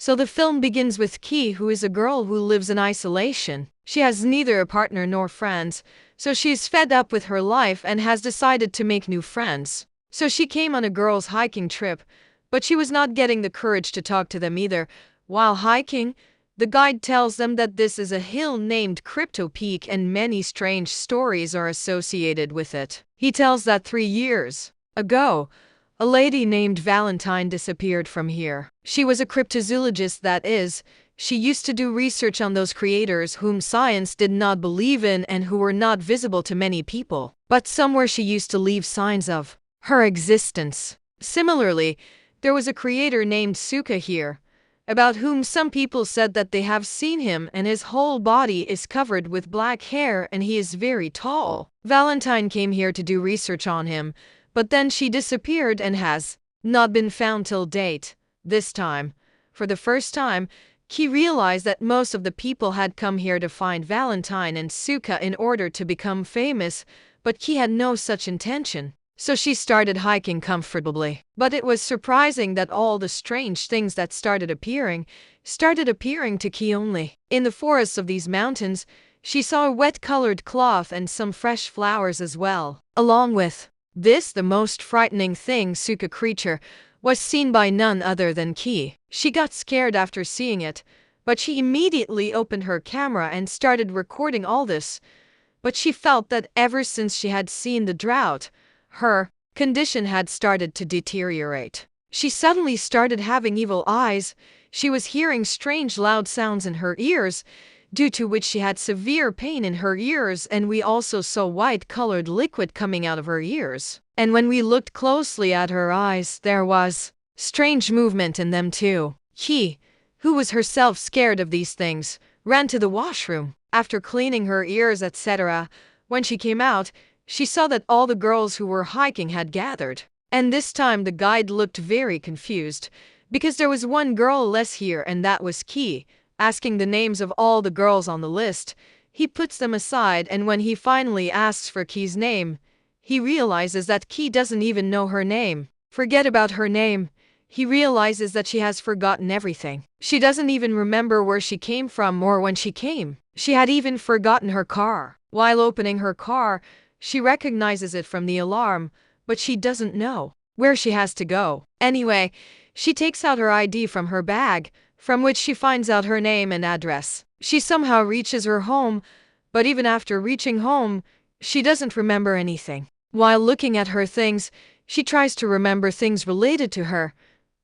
So the film begins with Ki, who is a girl who lives in isolation. She has neither a partner nor friends, so she's fed up with her life and has decided to make new friends. So she came on a girls' hiking trip, but she was not getting the courage to talk to them either. While hiking, the guide tells them that this is a hill named Cryptic and many strange stories are associated with it. He tells that 3 years ago, a lady named Valentine disappeared from here. She was a cryptozoologist, that is, she used to do research on those creators whom science did not believe in and who were not visible to many people. But somewhere she used to leave signs of her existence. Similarly, there was a creator named Suka here, about whom some people said that they have seen him and his whole body is covered with black hair and he is very tall. Valentine came here to do research on him, but then she disappeared and has not been found till date. This time, for the first time, Ki realized that most of the people had come here to find Valentine and Suka in order to become famous, but Ki had no such intention. So she started hiking comfortably. But it was surprising that all the strange things that started appearing to Ki only. In the forests of these mountains, she saw a wet-colored cloth and some fresh flowers as well. Along with this, the most frightening thing, Suka creature, was seen by none other than Ki. She got scared after seeing it, but she immediately opened her camera and started recording all this. But she felt that ever since she had seen the drought, her condition had started to deteriorate. She suddenly started having evil eyes. She was hearing strange loud sounds in her ears, due to which she had severe pain in her ears, and we also saw white-colored liquid coming out of her ears. And when we looked closely at her eyes, there was strange movement in them too. Ki, who was herself scared of these things, ran to the washroom. After cleaning her ears, etc., when she came out, she saw that all the girls who were hiking had gathered. And this time the guide looked very confused, because there was one girl less here and that was Ki. Asking the names of all the girls on the list, he puts them aside, and when he finally asks for Ki's name, he realizes that Ki doesn't even know her name. Forget about her name. He realizes that she has forgotten everything. She doesn't even remember where she came from or when she came. She had even forgotten her car. While opening her car, she recognizes it from the alarm, but she doesn't know where she has to go. Anyway, she takes out her ID from her bag, from which she finds out her name and address. She somehow reaches her home, but even after reaching home, she doesn't remember anything. While looking at her things, she tries to remember things related to her,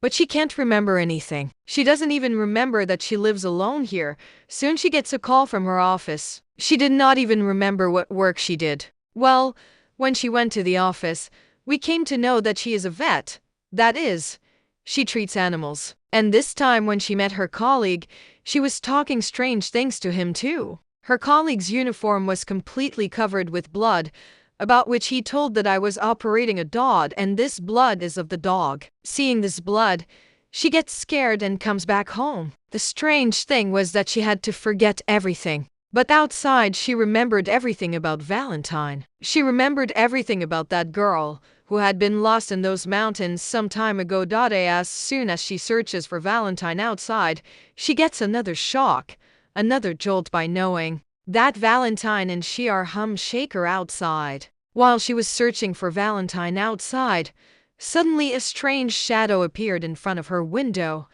but she can't remember anything. She doesn't even remember that she lives alone here. Soon she gets a call from her office. She did not even remember what work she did. Well, when she went to the office, we came to know that she is a vet. That is, she treats animals. And this time when she met her colleague, she was talking strange things to him too. Her colleague's uniform was completely covered with blood, about which he told that I was operating a dog and this blood is of the dog. Seeing this blood, she gets scared and comes back home. The strange thing was that she had to forget everything. But outside she remembered everything about Valentine. She remembered everything about that girl who had been lost in those mountains some time ago. As soon as she searches for Valentine outside, she gets another shock, another jolt by knowing that Valentine and she are shaker outside. While she was searching for Valentine outside, suddenly a strange shadow appeared in front of her window,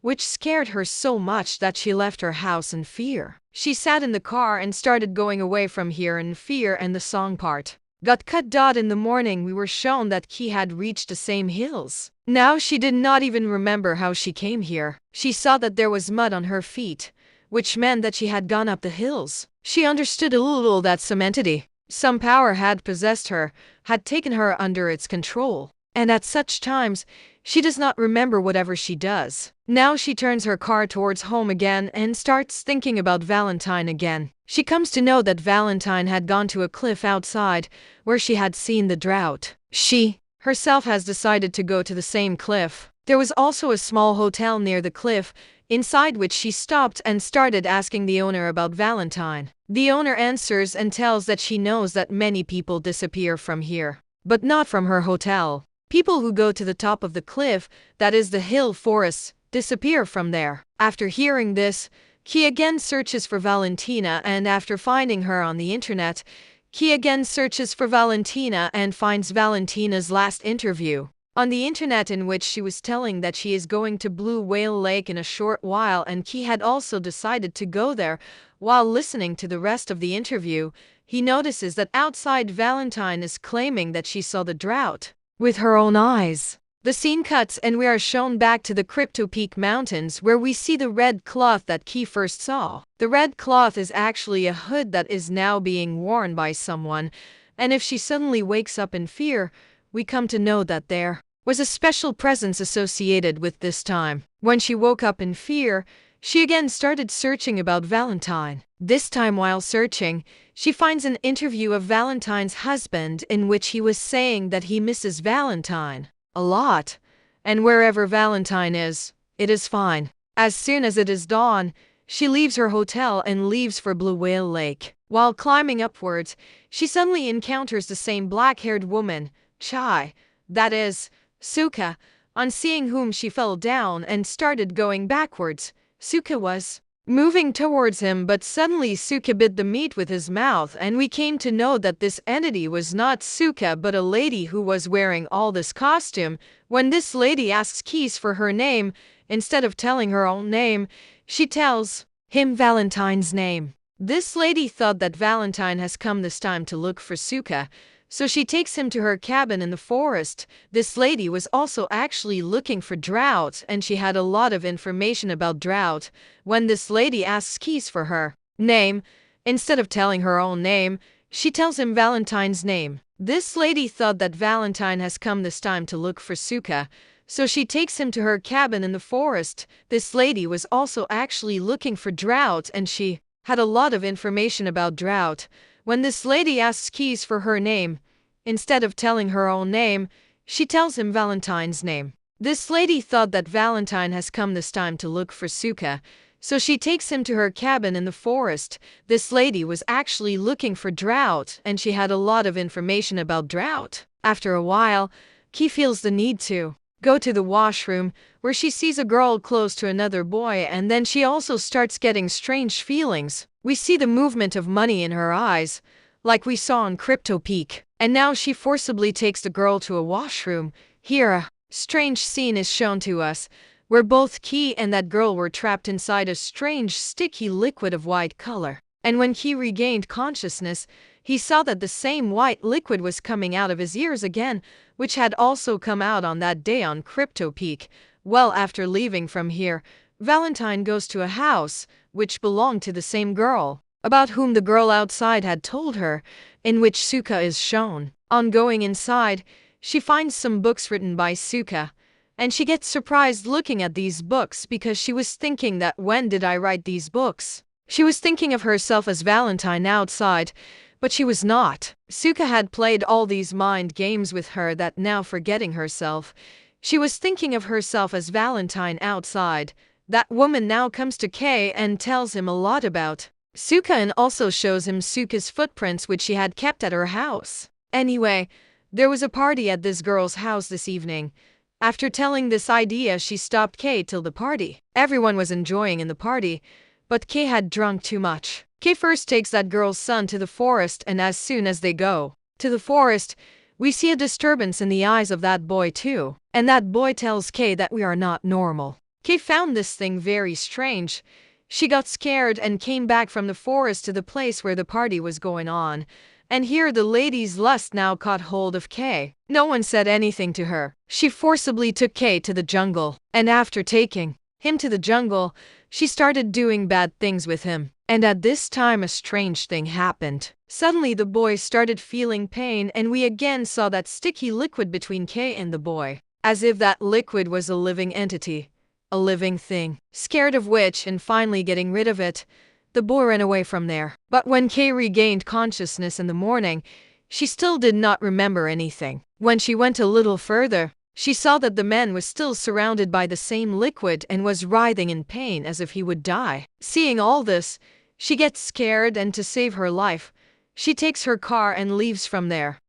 which scared her so much that she left her house in fear. She sat in the car and started going away from here in fear, and the song part got cut. In the morning we were shown that Ki had reached the same hills. Now she did not even remember how she came here. She saw that there was mud on her feet, which meant that she had gone up the hills. She understood a little that some entity, some power had possessed her, had taken her under its control. And at such times, she does not remember whatever she does. Now she turns her car towards home again and starts thinking about Valentine again. She comes to know that Valentine had gone to a cliff outside, where she had seen the drought. She herself has decided to go to the same cliff. There was also a small hotel near the cliff, inside which she stopped and started asking the owner about Valentine. The owner answers and tells that she knows that many people disappear from here, but not from her hotel. People who go to the top of the cliff, that is the hill forests, disappear from there. After hearing this, Key again searches for Valentina, and after finding her on the internet, Key again searches for Valentina and finds Valentina's last interview on the internet, in which she was telling that she is going to Blue Whale Lake in a short while, and Key had also decided to go there. While listening to the rest of the interview, he notices that outside Valentine is claiming that she saw the drought with her own eyes. The scene cuts and we are shown back to the Cryptic Mountains, where we see the red cloth that Key first saw. The red cloth is actually a hood that is now being worn by someone, and if she suddenly wakes up in fear, we come to know that there was a special presence associated with this time. When she woke up in fear, she again started searching about Valentine. This time while searching, she finds an interview of Valentine's husband in which he was saying that he misses Valentine a lot, and wherever Valentine is, it is fine. As soon as it is dawn, she leaves her hotel and leaves for Blue Whale Lake. While climbing upwards, she suddenly encounters the same black-haired woman, Chai, that is, Suka, on seeing whom she fell down and started going backwards. Suka was moving towards him, but suddenly Suka bit the meat with his mouth, and we came to know that this entity was not Suka but a lady who was wearing all this costume. When this lady asks Keys for her name, instead of telling her own name, she tells him Valentine's name. This lady thought that Valentine has come this time to look for Suka, so she takes him to her cabin in the forest. This lady was also actually looking for drought, and she had a lot of information about drought. When this lady asks Keys for her name, instead of telling her own name, she tells him Valentine's name. This lady thought that Valentine has come this time to look for Suka, so she takes him to her cabin in the forest. This lady was also actually looking for drought, and she had a lot of information about drought. When this lady asks Keys for her name, instead of telling her own name, she tells him Valentine's name. This lady thought that Valentine has come this time to look for Suka, so she takes him to her cabin in the forest. This lady was actually looking for drought, and she had a lot of information about drought. After a while, Key feels the need to go to the washroom, where she sees a girl close to another boy, and then she also starts getting strange feelings. We see the movement of money in her eyes, like we saw in Cryptic, and now she forcibly takes the girl to a washroom. Here a strange scene is shown to us, where both Key and that girl were trapped inside a strange sticky liquid of white color. And when Key regained consciousness, he saw that the same white liquid was coming out of his ears again, which had also come out on that day on Cryptic. Well, after leaving from here, Valentine goes to a house which belonged to the same girl, about whom the girl outside had told her, in which Suka is shown. On going inside, she finds some books written by Suka, and she gets surprised looking at these books because she was thinking that when did I write these books? She was thinking of herself as Valentine outside, but she was not. Suka had played all these mind games with her that now, forgetting herself, she was thinking of herself as Valentine outside. That woman now comes to Kay and tells him a lot about Suka, and also shows him Suka's footprints which she had kept at her house. Anyway, there was a party at this girl's house this evening. After telling this idea, she stopped Kay till the party. Everyone was enjoying in the party, but Kay had drunk too much. Kay first takes that girl's son to the forest, and as soon as they go to the forest, we see a disturbance in the eyes of that boy too. And that boy tells Kay that we are not normal. Kay found this thing very strange. She got scared and came back from the forest to the place where the party was going on. And here the lady's lust now caught hold of Kay. No one said anything to her. She forcibly took Kay to the jungle, and after taking him to the jungle, she started doing bad things with him. And at this time a strange thing happened. Suddenly the boy started feeling pain, and we again saw that sticky liquid between Kay and the boy, as if that liquid was a living entity, a living thing. Scared of which and finally getting rid of it, the boy ran away from there. But when Kay regained consciousness in the morning, she still did not remember anything. When she went a little further, she saw that the man was still surrounded by the same liquid and was writhing in pain as if he would die. Seeing all this, she gets scared, and to save her life, she takes her car and leaves from there.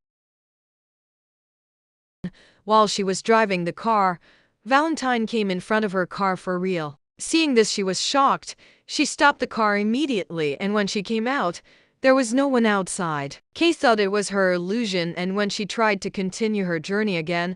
While she was driving the car, Valentine came in front of her car for real. Seeing this, she was shocked. She stopped the car immediately, and when she came out, there was no one outside. Kay thought it was her illusion, and when she tried to continue her journey again,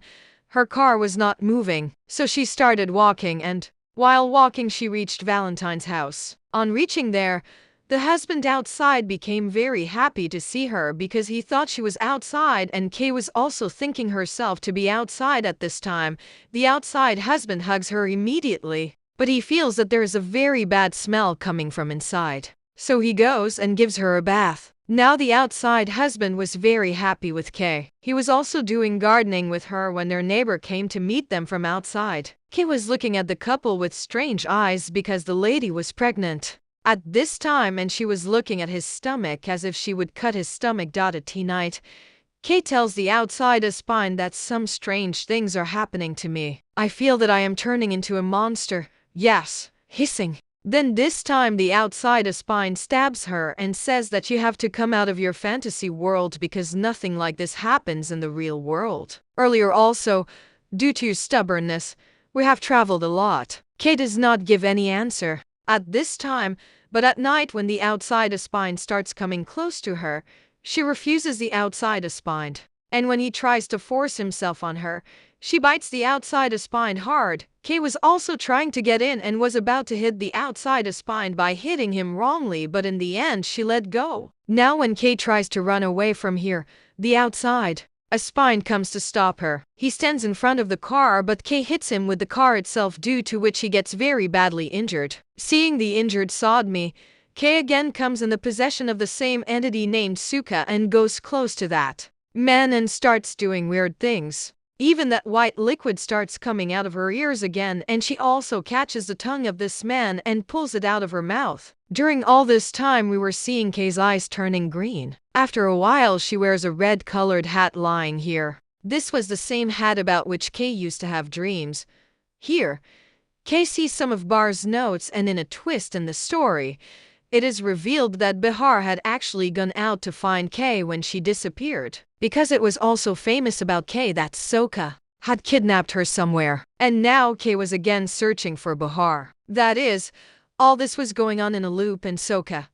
her car was not moving. So she started walking, and while walking, she reached Valentine's house. On reaching there, the husband outside became very happy to see her because he thought she was outside, and Kay was also thinking herself to be outside at this time. The outside husband hugs her immediately, but he feels that there is a very bad smell coming from inside. So he goes and gives her a bath. Now the outside husband was very happy with Kay. He was also doing gardening with her when their neighbor came to meet them from outside. Kay was looking at the couple with strange eyes because the lady was pregnant at this time, and she was looking at his stomach as if she would cut his stomach. At night, Kay tells the outside spine that some strange things are happening to me. I feel that I am turning into a monster. Yes, hissing. Then this time the outside spine stabs her and says that you have to come out of your fantasy world because nothing like this happens in the real world. Earlier also, due to your stubbornness, we have traveled a lot. Kay does not give any answer at this time, but at night when the outside spine starts coming close to her, she refuses the outside spine. And when he tries to force himself on her, she bites the outside spine hard. Kay was also trying to get in and was about to hit the outside spine by hitting him wrongly, but in the end she let go. Now when Kay tries to run away from here, the outside a spine comes to stop her. He stands in front of the car, but Kay hits him with the car itself, due to which he gets very badly injured. Seeing the injured sodomy, Kay again comes in the possession of the same entity named Suka and goes close to that man and starts doing weird things. Even that white liquid starts coming out of her ears again, and she also catches the tongue of this man and pulls it out of her mouth. During all this time, we were seeing Kay's eyes turning green. After a while, she wears a red-colored hat lying here. This was the same hat about which Kay used to have dreams. Here, Kay sees some of Bar's notes, and in a twist in the story, it is revealed that Bihar had actually gone out to find Kay when she disappeared, because it was also famous about Kay that Soka had kidnapped her somewhere. And now Kay was again searching for Bihar. That is, all this was going on in a loop, and Soka,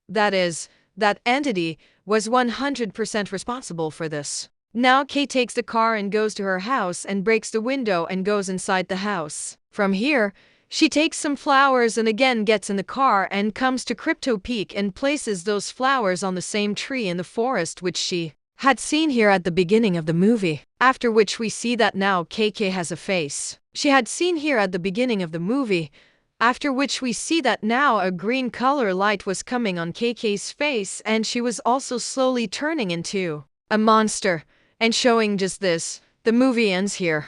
that is, that entity, was 100% responsible for this. Now Kay takes the car and goes to her house and breaks the window and goes inside the house. From here, she takes some flowers and again gets in the car and comes to Cryptic and places those flowers on the same tree in the forest which she had seen here at the beginning of the movie. After which we see that now KK has a face she had seen here at the beginning of the movie. After which we see that now a green color light was coming on KK's face, and she was also slowly turning into a monster. And showing just this, the movie ends here.